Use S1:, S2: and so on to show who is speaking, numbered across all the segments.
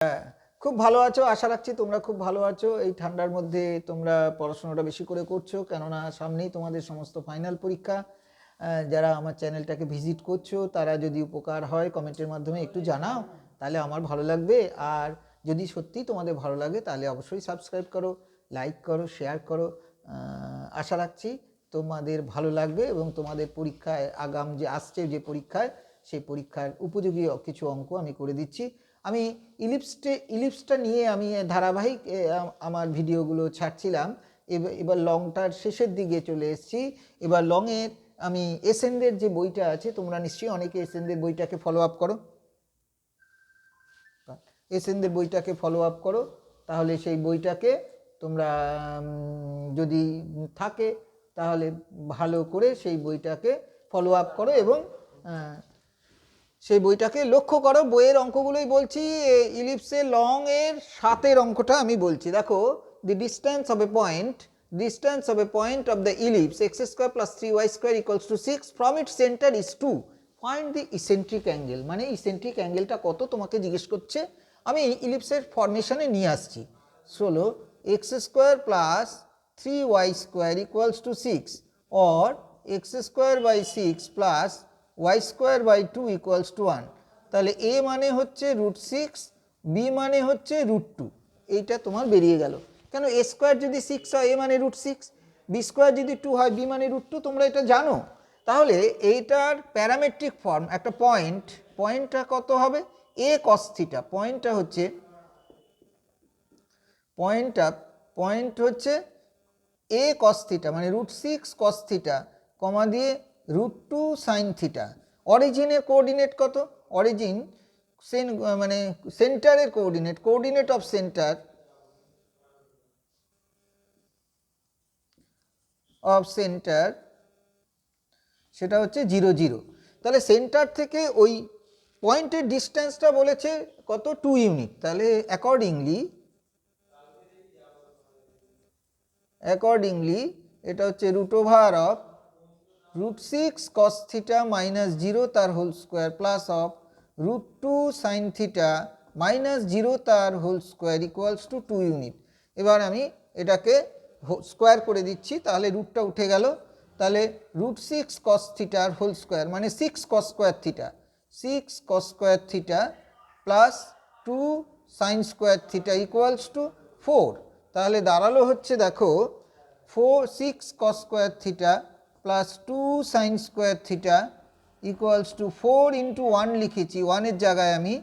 S1: হ্যাঁ, খুব ভালো আছো, আশা রাখছি তোমরা খুব ভালো আছো। এই ঠান্ডার মধ্যে তোমরা পড়াশোনাটা বেশি করে করছো, কেননা সামনেই তোমাদের সমস্ত ফাইনাল পরীক্ষা। যারা আমার চ্যানেলটাকে ভিজিট করছো তারা যদি উপকার হয় কমেন্টের মাধ্যমে একটু জানাও, তাহলে আমার ভালো লাগবে। আর যদি সত্যি তোমাদের ভালো লাগে তাহলে অবশ্যই সাবস্ক্রাইব করো, লাইক করো, শেয়ার করো। আশা রাখছি তোমাদের ভালো লাগবে এবং তোমাদের পরীক্ষায় আগাম যে আসছে যে পরীক্ষায়, সেই পরীক্ষার উপযোগী কিছু অঙ্ক আমি করে দিচ্ছি। আমি ইলিপসটা নিয়ে আমি ধারাবাহিক আমার ভিডিওগুলো ছাড়ছিলাম। এবার লংটার শেষের দিকে চলে এসেছি। এবার লংয়ের আমি এসেন্ডের যে বইটা আছে, তোমরা নিশ্চয়ই অনেকে এসেন্ডের বইটাকে ফলো আপ করো, তাহলে সেই বইটাকে তোমরা যদি থাকে তাহলে ভালো করে সেই বইটাকে ফলো আপ করো এবং সেই বইটাকে লক্ষ্য করো। বইয়ের অঙ্কগুলোই বলছি, ইলিপসের লং এর 7 অঙ্কটা আমি বলছি। দেখো, the distance of a point of the ellipse x² + 3y² = 6 from its centre is 2, find the eccentric angle. মানে ইসেন্ট্রিক অ্যাঙ্গেলটা কত তোমাকে জিজ্ঞেস করছে। আমি ইলিপসের ফরমেশনে নিয়ে আসছি। হলো x² + 3y² = 6 or x² / 6 plus y² / 2 = 1। তাহলে a মানে হচ্ছে √6, b মানে হচ্ছে √2। এইটা তোমার বেরিয়ে গেল। কেন, a স্কোয়ার যদি 6 হয় a মানে √6, b স্কোয়ার যদি 2 হয় b মানে √2, তোমরা এটা জানো। তাহলে এইটার প্যারামেট্রিক ফর্ম, একটা পয়েন্টটা কত হবে, a cos θ। পয়েন্ট হচ্ছে a cos θ, মানে √6 cos θ কমা দিয়ে √2 sin θ। অরিজিনের কোঅর্ডিনেট কত, অরিজিন মানে সেন্টারের কোঅর্ডিনেট অফ সেন্টার সেটা হচ্ছে 0 0। তাহলে সেন্টার থেকে ওই পয়েন্টের ডিস্টেন্সটা বলেছে কত, 2 ইউনিট। তাহলে অ্যাকর্ডিংলি এটা হচ্ছে √6 cos θ - 0 তার whole square plus of √2 sin θ - 0 তার whole square equals to 2 unit. এবার আমি এটাকে স্কোয়ার করে দিচ্ছি, তাহলে রুটটা উঠে গেল। তাহলে √6 cos θ হোল স্কোয়ার মানে 6 cos square θ plus 2 sin square θ equals to 4। তাহলে দাঁড়ালো হচ্ছে, দেখো, 6 cos square θ plus 2 sin square θ equals to 4 into 1 লিখেছি, 1-এর জায়গায় আমি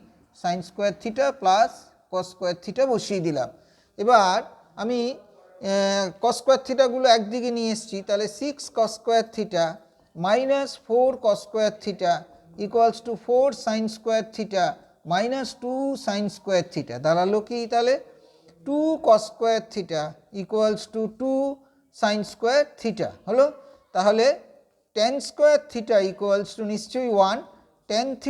S1: sin square θ plus cos square θ বসিয়ে দিলাম। এবার আমি cos স্কোয়ার থিটাগুলো একদিকে নিয়ে এসেছি, তাহলে 6 cos square θ minus 4 cos square θ equals to 4 sin square θ minus 2 sin square θ। দাঁড়ালো কি, তাহলে 2 cos square θ equals to 2 sin square θ হলো। তাহলে tan স্কোয়ার θ ইকুয়ালস টু নিশ্চয়ই 1, tan θ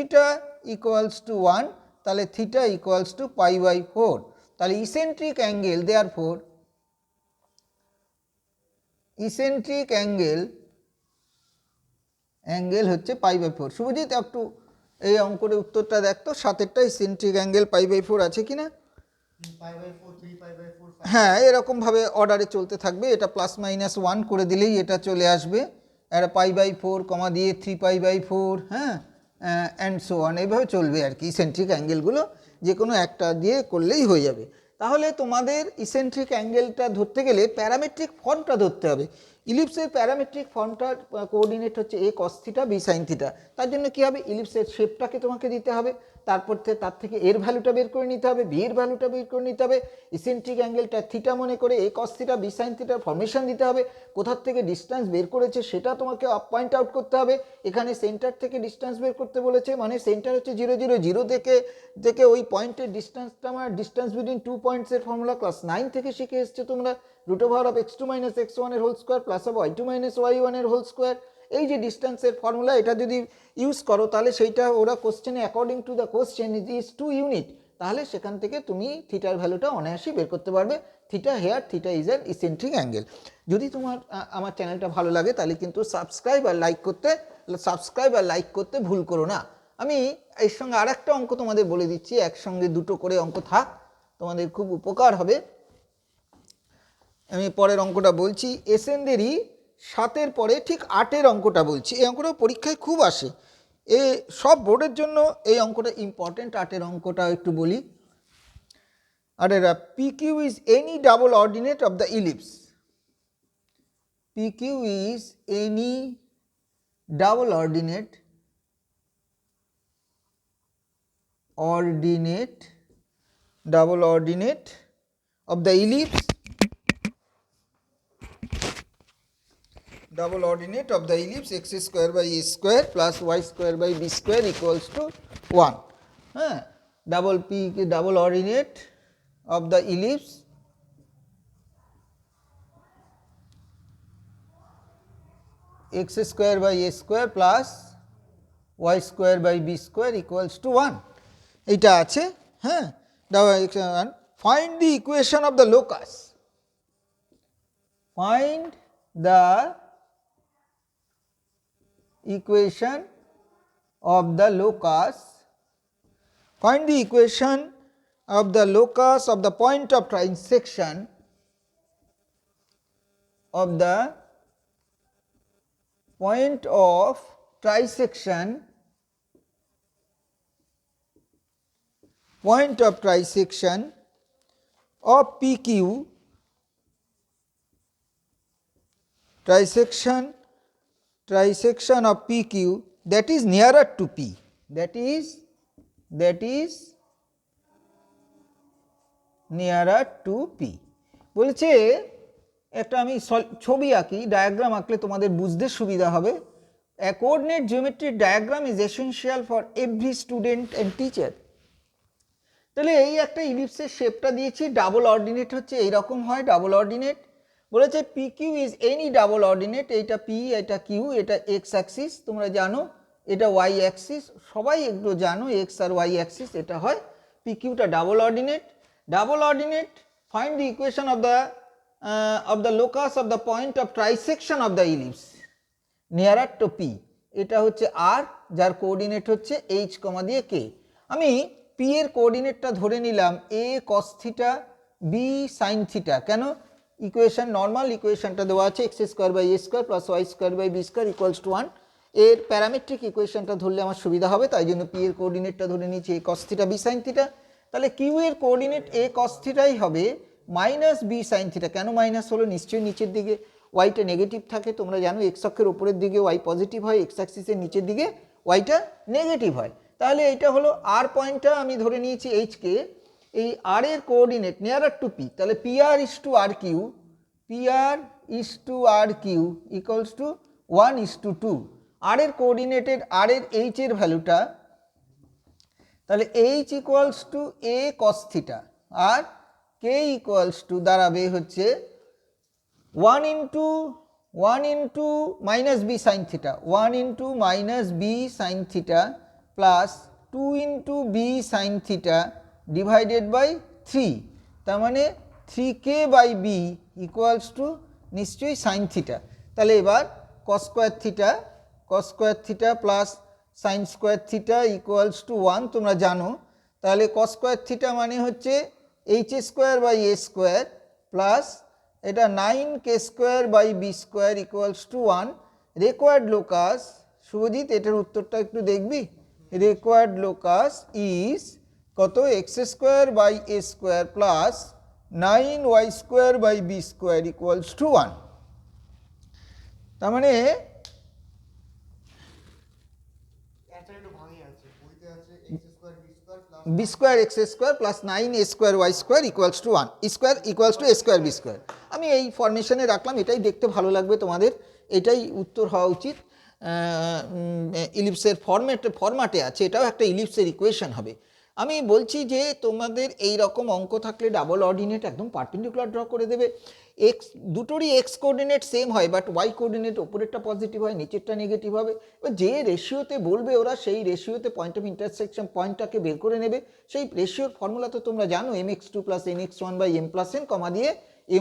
S1: ইকুয়ালস টু 1, তাহলে θ ইকুয়ালস টু π/4। তাহলে eccentric angle, therefore eccentric angle হচ্ছে π/4। শুভজিৎ, একটু এই অঙ্কের উত্তরটা দেখতো, 7-এরটা ইসেন্ট্রিক অ্যাঙ্গেল π/4 আছে কিনা। হ্যাঁ, এরকমভাবে অর্ডারে চলতে থাকবে, এটা +-1 করে দিলেই এটা চলে আসবে। একটা π/4 কমা দিয়ে 3π/4, হ্যাঁ, অ্যান্ড সো অন, এইভাবে চলবে আর কি। ইসেন্ট্রিক অ্যাঙ্গেলগুলো যে কোনো একটা দিয়ে করলেই হয়ে যাবে। তাহলে তোমাদের ইসেন্ট্রিক অ্যাঙ্গেলটা ধরতে গেলে প্যারামেট্রিক ফর্মটা ধরতে হবে। ইলিপসের প্যারামেট্রিক ফর্মটার কোঅর্ডিনেট হচ্ছে a cos θ b sin θ। তার জন্য কী হবে, ইলিপসের শেপটাকে তোমাকে দিতে হবে, তারপর তার থেকে এর ভ্যালুটা বের করে নিতে হবে, বি এর ভ্যালুটা বের করে নিতে হবে, ইসেন্ট্রিক অ্যাঙ্গেলটা থিটা মনে করে a cos θ b sin θ formation দিতে হবে, কোথার থেকে ডিস্টেন্স বের করেছে সেটা তোমাকে পয়েন্ট আউট করতে হবে। এখানে সেন্টার থেকে ডিস্টেন্স বের করতে বলেছে, মানে সেন্টার হচ্ছে 0 0 0 থেকে ওই পয়েন্টের ডিস্টেন্সটা, আমার ডিস্টেন্স বিটুইন 2 পয়েন্টসের ফর্মুলা ক্লাস 9 থেকে শিখে এসছে তোমরা। √x2 - x1 এর whole square plus of y2 - y1 এর হোল স্কোয়ার। এই যে ডিস্টেন্সের ফর্মুলা, এটা যদি ইউজ করো তাহলে সেইটা ওরা কোশ্চেনে according to the question is 2 unit. তাহলে সেখান থেকে তুমি থিটার ভ্যালুটা অনায়াসই বের করতে পারবে। Theta is an eccentric angle. যদি তোমার আমার চ্যানেলটা ভালো লাগে তাহলে কিন্তু সাবস্ক্রাইব আর লাইক করতে ভুল করো না। আমি এর সঙ্গে আর একটা অঙ্ক তোমাদের বলে দিচ্ছি, একসঙ্গে দুটো করে অঙ্ক থাক, তোমাদের খুব উপকার হবে। আমি পরের অঙ্কটা বলছি, এসেনদেরই 7-এর পরে ঠিক 8-এর অঙ্কটা বলছি। এই অঙ্কটা পরীক্ষায় খুব আসে, এ সব বোর্ডের জন্য এই অঙ্কটা ইম্পর্টেন্ট। 8-এর অঙ্কটা একটু বলি। আরেরা PQ is any double ordinate of the ellipse. PQ is any double ordinate double ordinate of the ellipse, double ordinate of the ellipse x square by a square plus y square by b square equals to 1. Double ordinate of the ellipse x square by a square plus y square by b square equals to 1. এটা আছে। হ্যাঁ, find the equation of the locus, find the equation of the locus, find the equation of the locus of the point of trisection of the point of trisection of PQ, trisection of PQ that is nearer to P, that is nearer to P বলেছে। একটা আমি ছবি আঁকি, diagram আঁকলে তোমাদের বুঝতে সুবিধা হবে। A coordinate geometric diagram is essential for every student and teacher. তাহলে এই একটা ইলিপসের শেপটা দিয়েছি, ডাবল অর্ডিনেট হচ্ছে এইরকম হয়, ডাবল অর্ডিনেট বলেছে PQ is any double ordinate, এইটা P, এটা Q, এটা x অ্যাক্সিস তোমরা জানো, এটা y অ্যাক্সিস সবাই একটু জানো, x আর y অ্যাক্সিস এটা হয়। PQ টা double ordinate, find the equation of the locus of the point of trisection of the ellipse nearer to P, এটা হচ্ছে r, যার কোঅর্ডিনেট হচ্ছে h, দিয়ে k। আমি P এর কোঅর্ডিনেটটা ধরে নিলাম a cos theta b sin theta. কেন? ইকুয়েশন, নর্মাল ইকুয়েশনটা দেওয়া আছে x square by a square plus y square by b square equals to 1। এর প্যারামেট্রিক ইকুয়েশনটা ধরলে আমার সুবিধা হবে, তাই জন্য P এর কোঅর্ডিনেটটা ধরে নিচ্ছি a cos theta b sin theta. তাহলে Q এর কোঅর্ডিনেট a cos থিটাই হবে মাইনাস b sin থিটা। কেন মাইনাস হলো? নিশ্চয়ই নিচের দিকে ওয়াইটা নেগেটিভ থাকে, তোমরা জানো এক্স অক্ষের উপরের দিকে ওয়াই পজিটিভ হয়, এক্স অ্যাক্সিসের নিচের দিকে ওয়াইটা নেগেটিভ হয়। তাহলে এইটা হলো আর পয়েন্টটা আমি ধরে নিয়েছি এইচ কে, এই আর এর কোঅর্ডিনেট নিয়ারার টু পি, তাহলে PR is to R Q, PR is to R Q equals to 1:2। R এর কোঅর্ডিনেটেড আর এর এইচ এর ভ্যালুটা, তাহলে H equals to a cos theta আর k ইকুয়ালস টু দাঁড়াবে হচ্ছে 1 into minus B sine theta, 1 into minus B sine theta plus 2 into B sine theta divided by 3, তার মানে 3k by B equals to নিশ্চয়ই sine theta. তাহলে এবার cos square theta plus sine square theta equals to 1 তোমরা জানো। তাহলে cos square theta মানে হচ্ছে H square by A square plus এটা 9k square by B square equals to 1। Required locus, Subhajit এটার উত্তরটা একটু দেখবি। রিকোয়ার্ড লোকাস ইজ কত? X square by A square plus 9y square by B square equals to 1। তার মানে B square X square plus 9a square Y square equals to 1, square equals to A square B square. আমি এই ফরমেশনে রাখলাম, এটাই দেখতে ভালো লাগবে তোমাদের, এটাই উত্তর হওয়া উচিত। ইলিপসের ফরম্যাটে আছে, এটাও একটা ইলিপসের ইকুয়েশন হবে। আমি বলছি যে তোমাদের এই রকম অঙ্ক থাকলে ডাবল অর্ডিনেট একদম পারপেন্ডিকুলার ড্র করে দেবে। এক্স দুটোরই এক্স কোঅর্ডিনেট সেম হয়, বাট ওয়াই কোঅর্ডিনেট ওপরেরটা পজিটিভ হয়, নিচেরটা নেগেটিভ হবে। এবার যে রেশিওতে বলবে ওরা, সেই রেশিওতে পয়েন্ট অফ ইন্টারসেকশন পয়েন্টটাকে বের করে নেবে। সেই রেশিওর ফর্মুলা তো তোমরা জানো, mx2 plus nx1 by m plus n comma দিয়ে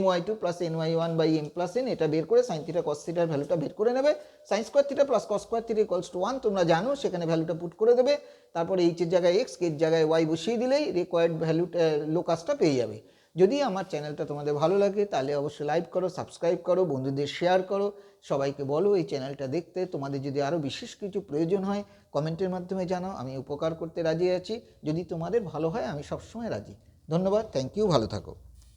S1: my2 plus ny1 by m plus n, এটা বের করে সাইন থিটা কস থিটার ভ্যালুটা বের করে নেবে। Sign square theta plus cos square theta equals to 1 তোমরা জানো, সেখানে ভ্যালুটা পুট করে দেবে। তারপরে এইচের জায়গায় এক্স, কে এর জায়গায় ওয়াই বসিয়ে দিলেই রিকোয়ার্ড ভ্যালুটা লোকাসটা পেয়ে যাবে। যদি আমার চ্যানেলটা তোমাদের ভালো লাগে তাহলে অবশ্যই লাইক করো, সাবস্ক্রাইব করো, বন্ধুদের শেয়ার করো, সবাইকে বলো এই চ্যানেলটা দেখতে। তোমাদের যদি আরও বিশেষ কিছু প্রয়োজন হয় কমেন্টের মাধ্যমে জানাও, আমি উপকার করতে রাজি আছি। যদি তোমাদের ভালো হয় আমি সবসময় রাজি। ধন্যবাদ, থ্যাংক ইউ, ভালো থাকো।